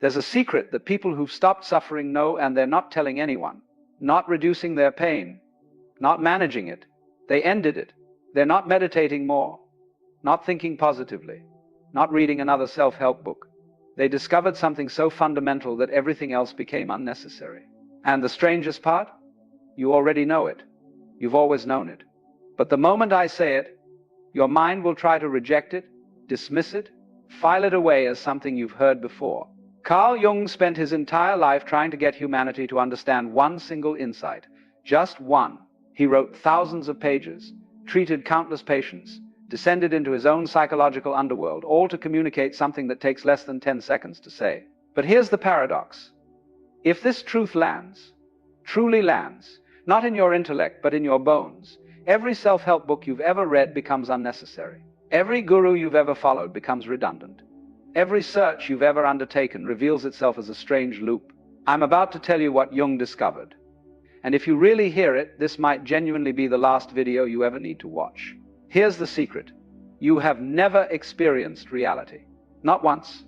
There's a secret that people who've stopped suffering know, and they're not telling anyone. Not reducing their pain, not managing it. They ended it. They're not meditating more, not thinking positively, not reading another self-help book. They discovered something so fundamental that everything else became unnecessary. And the strangest part? You already know it. You've always known it. But the moment I say it, your mind will try to reject it, dismiss it, file it away as something you've heard before. Carl Jung spent his entire life trying to get humanity to understand one single insight. Just one. He wrote thousands of pages, treated countless patients, descended into his own psychological underworld, all to communicate something that takes less than 10 seconds to say. But here's the paradox. If this truth lands, truly lands, not in your intellect but in your bones, every self-help book you've ever read becomes unnecessary. Every guru you've ever followed becomes redundant. Every search you've ever undertaken reveals itself as a strange loop. I'm about to tell you what Jung discovered. And if you really hear it, this might genuinely be the last video you ever need to watch. Here's the secret. You have never experienced reality. Not once.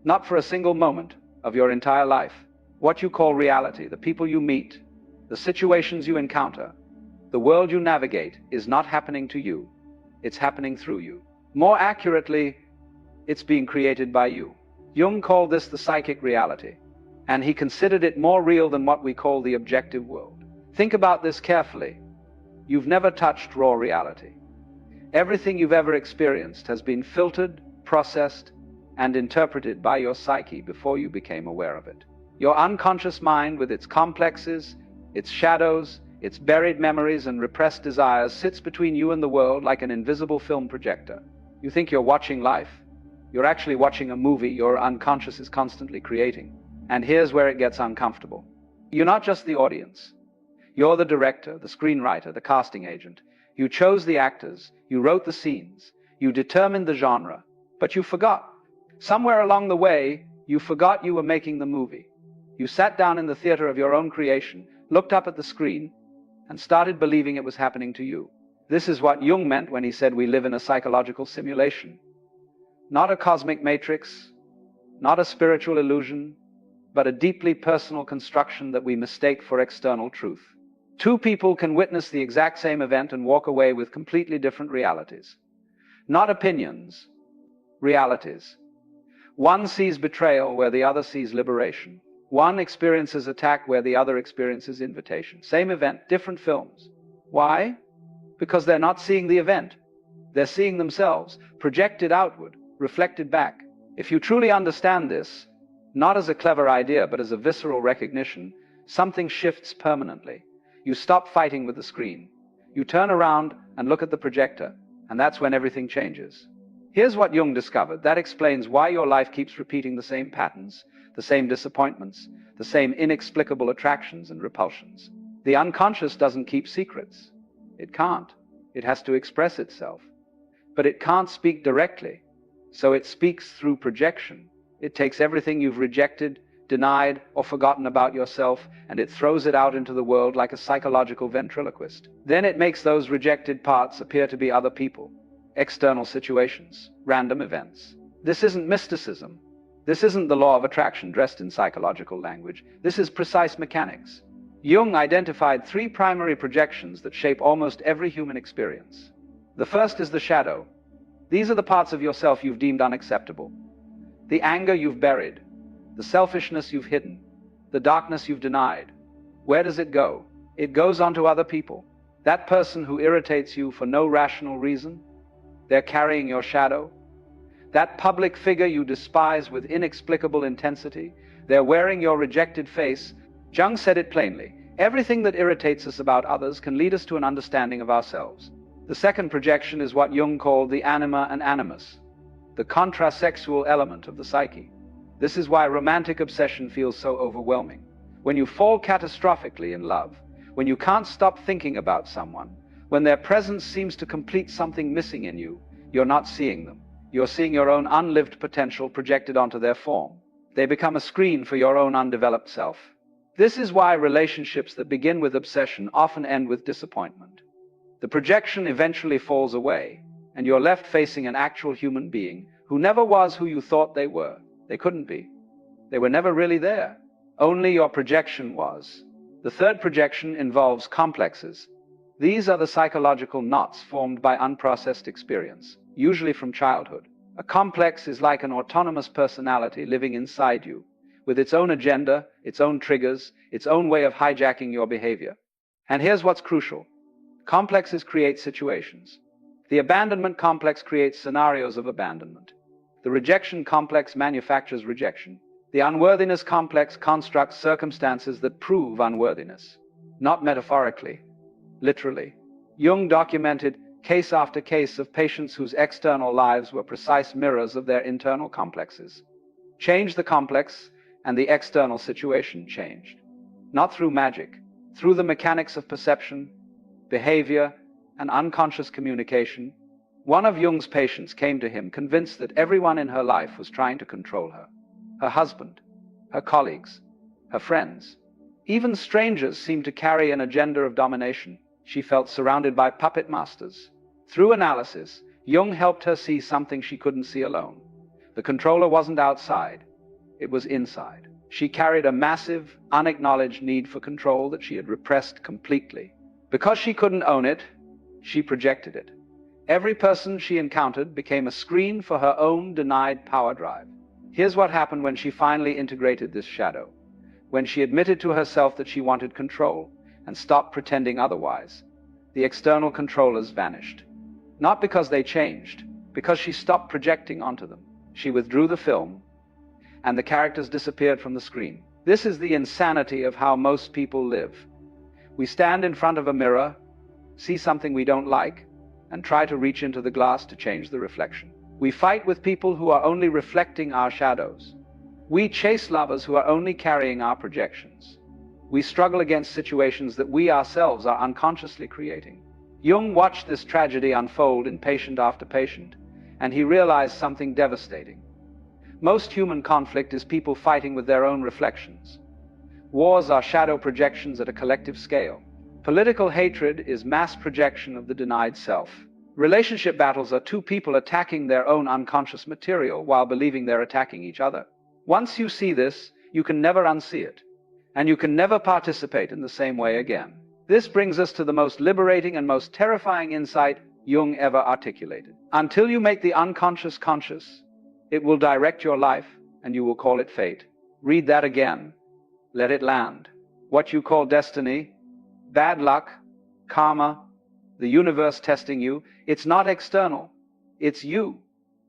Not for a single moment of your entire life. What you call reality, the people you meet, the situations you encounter, the world you navigate is not happening to you. It's happening through you. More accurately, it's being created by you. Jung called this the psychic reality, and he considered it more real than what we call the objective world. Think about this carefully. You've never touched raw reality. Everything you've ever experienced has been filtered, processed, and interpreted by your psyche before you became aware of it. Your unconscious mind, with its complexes, its shadows, its buried memories and repressed desires, sits between you and the world like an invisible film projector. You think you're watching life. You're actually watching a movie your unconscious is constantly creating. And here's where it gets uncomfortable. You're not just the audience. You're the director, the screenwriter, the casting agent. You chose the actors, you wrote the scenes, you determined the genre, but you forgot. Somewhere along the way, you forgot you were making the movie. You sat down in the theater of your own creation, looked up at the screen, and started believing it was happening to you. This is what Jung meant when he said we live in a psychological simulation. Not a cosmic matrix, not a spiritual illusion, but a deeply personal construction that we mistake for external truth. Two people can witness the exact same event and walk away with completely different realities. Not opinions, realities. One sees betrayal where the other sees liberation. One experiences attack where the other experiences invitation. Same event, different films. Why? Because they're not seeing the event. They're seeing themselves, projected outward, reflected back. If you truly understand this, not as a clever idea, but as a visceral recognition, something shifts permanently. You stop fighting with the screen. You turn around and look at the projector, and that's when everything changes. Here's what Jung discovered. That explains why your life keeps repeating the same patterns, the same disappointments, the same inexplicable attractions and repulsions. The unconscious doesn't keep secrets. It can't. It has to express itself. But it can't speak directly, so it speaks through projection. It takes everything you've rejected, denied, or forgotten about yourself, and it throws it out into the world like a psychological ventriloquist. Then it makes those rejected parts appear to be other people, external situations, random events. This isn't mysticism. This isn't the law of attraction dressed in psychological language. This is precise mechanics. Jung identified three primary projections that shape almost every human experience. The first is the shadow. These are the parts of yourself you've deemed unacceptable. The anger you've buried, the selfishness you've hidden, the darkness you've denied. Where does it go? It goes onto other people. That person who irritates you for no rational reason, they're carrying your shadow. That public figure you despise with inexplicable intensity, they're wearing your rejected face. Jung said it plainly. Everything that irritates us about others can lead us to an understanding of ourselves. The second projection is what Jung called the anima and animus, the contrasexual element of the psyche. This is why romantic obsession feels so overwhelming. When you fall catastrophically in love, when you can't stop thinking about someone, when their presence seems to complete something missing in you, you're not seeing them. You're seeing your own unlived potential projected onto their form. They become a screen for your own undeveloped self. This is why relationships that begin with obsession often end with disappointment. The projection eventually falls away, and you're left facing an actual human being who never was who you thought they were. They couldn't be. They were never really there. Only your projection was. The third projection involves complexes. These are the psychological knots formed by unprocessed experience, usually from childhood. A complex is like an autonomous personality living inside you, with its own agenda, its own triggers, its own way of hijacking your behavior. And here's what's crucial. Complexes create situations. The abandonment complex creates scenarios of abandonment. The rejection complex manufactures rejection. The unworthiness complex constructs circumstances that prove unworthiness. Not metaphorically, literally. Jung documented case after case of patients whose external lives were precise mirrors of their internal complexes. Change the complex, and the external situation changed. Not through magic, through the mechanics of perception, behavior, and unconscious communication. One of Jung's patients came to him convinced that everyone in her life was trying to control her. Her husband, her colleagues, her friends. Even strangers seemed to carry an agenda of domination. She felt surrounded by puppet masters. Through analysis, Jung helped her see something she couldn't see alone. The controller wasn't outside, it was inside. She carried a massive, unacknowledged need for control that she had repressed completely. Because she couldn't own it, she projected it. Every person she encountered became a screen for her own denied power drive. Here's what happened when she finally integrated this shadow. When she admitted to herself that she wanted control and stopped pretending otherwise, the external controllers vanished. Not because they changed, because she stopped projecting onto them. She withdrew the film, and the characters disappeared from the screen. This is the insanity of how most people live. We stand in front of a mirror, see something we don't like, and try to reach into the glass to change the reflection. We fight with people who are only reflecting our shadows. We chase lovers who are only carrying our projections. We struggle against situations that we ourselves are unconsciously creating. Jung watched this tragedy unfold in patient after patient, and he realized something devastating. Most human conflict is people fighting with their own reflections. Wars are shadow projections at a collective scale. Political hatred is mass projection of the denied self. Relationship battles are two people attacking their own unconscious material while believing they're attacking each other. Once you see this, you can never unsee it, and you can never participate in the same way again. This brings us to the most liberating and most terrifying insight Jung ever articulated. Until you make the unconscious conscious, it will direct your life, and you will call it fate. Read that again. Let it land. What you call destiny, bad luck, karma, the universe testing you, it's not external. It's you,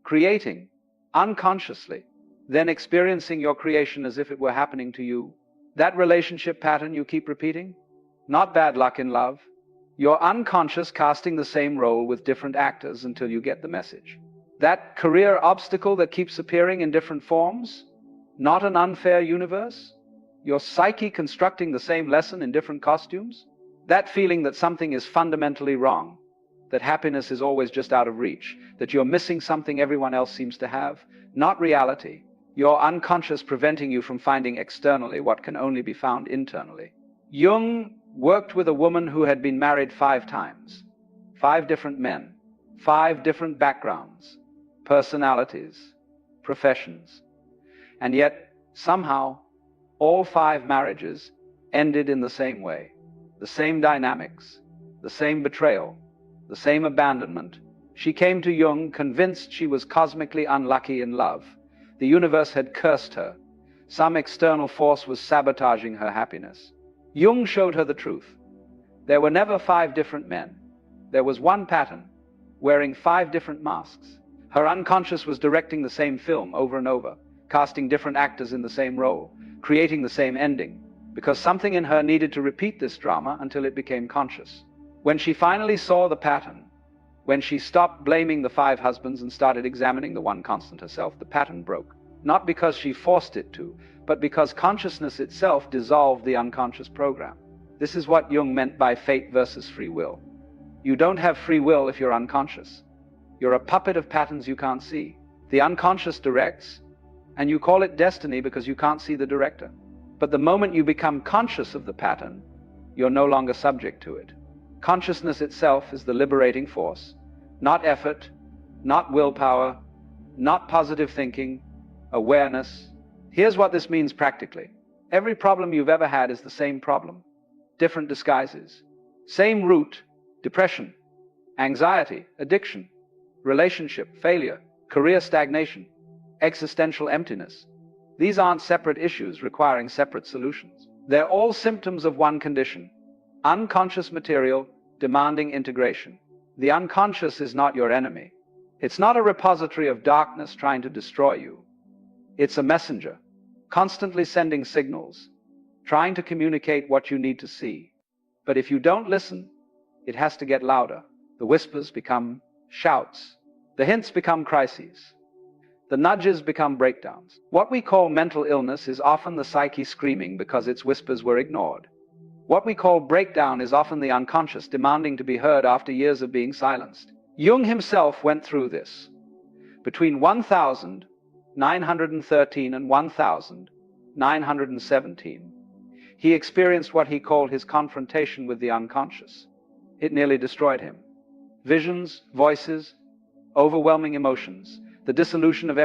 creating, unconsciously, then experiencing your creation as if it were happening to you. That relationship pattern you keep repeating? Not bad luck in love. Your unconscious casting the same role with different actors until you get the message. That career obstacle that keeps appearing in different forms? Not an unfair universe? Your psyche constructing the same lesson in different costumes? That feeling that something is fundamentally wrong, that happiness is always just out of reach, that you're missing something everyone else seems to have? Not reality. Your unconscious preventing you from finding externally what can only be found internally. Jung worked with a woman who had been married 5 times. 5 different men. 5 different backgrounds, personalities, professions. And yet, somehow, all 5 marriages ended in the same way. The same dynamics, the same betrayal, the same abandonment. She came to Jung convinced she was cosmically unlucky in love. The universe had cursed her. Some external force was sabotaging her happiness. Jung showed her the truth. There were never 5 different men. There was one pattern, wearing 5 different masks. Her unconscious was directing the same film over and over, casting different actors in the same role, creating the same ending, because something in her needed to repeat this drama until it became conscious. When she finally saw the pattern, when she stopped blaming the 5 husbands and started examining the one constant herself, the pattern broke. Not because she forced it to, but because consciousness itself dissolved the unconscious program. This is what Jung meant by fate versus free will. You don't have free will if you're unconscious. You're a puppet of patterns you can't see. The unconscious directs, and you call it destiny because you can't see the director. But the moment you become conscious of the pattern, you're no longer subject to it. Consciousness itself is the liberating force, not effort, not willpower, not positive thinking, awareness, Here's what this means practically. Every problem you've ever had is the same problem. Different disguises. Same root: depression, anxiety, addiction, relationship failure, career stagnation, existential emptiness. These aren't separate issues requiring separate solutions. They're all symptoms of one condition: unconscious material demanding integration. The unconscious is not your enemy. It's not a repository of darkness trying to destroy you. It's a messenger, constantly sending signals, trying to communicate what you need to see. But if you don't listen, it has to get louder. The whispers become shouts. The hints become crises. The nudges become breakdowns. What we call mental illness is often the psyche screaming because its whispers were ignored. What we call breakdown is often the unconscious demanding to be heard after years of being silenced. Jung himself went through this. Between 1913 and 1917, he experienced what he called his confrontation with the unconscious. It nearly destroyed him. Visions, voices, overwhelming emotions, the dissolution of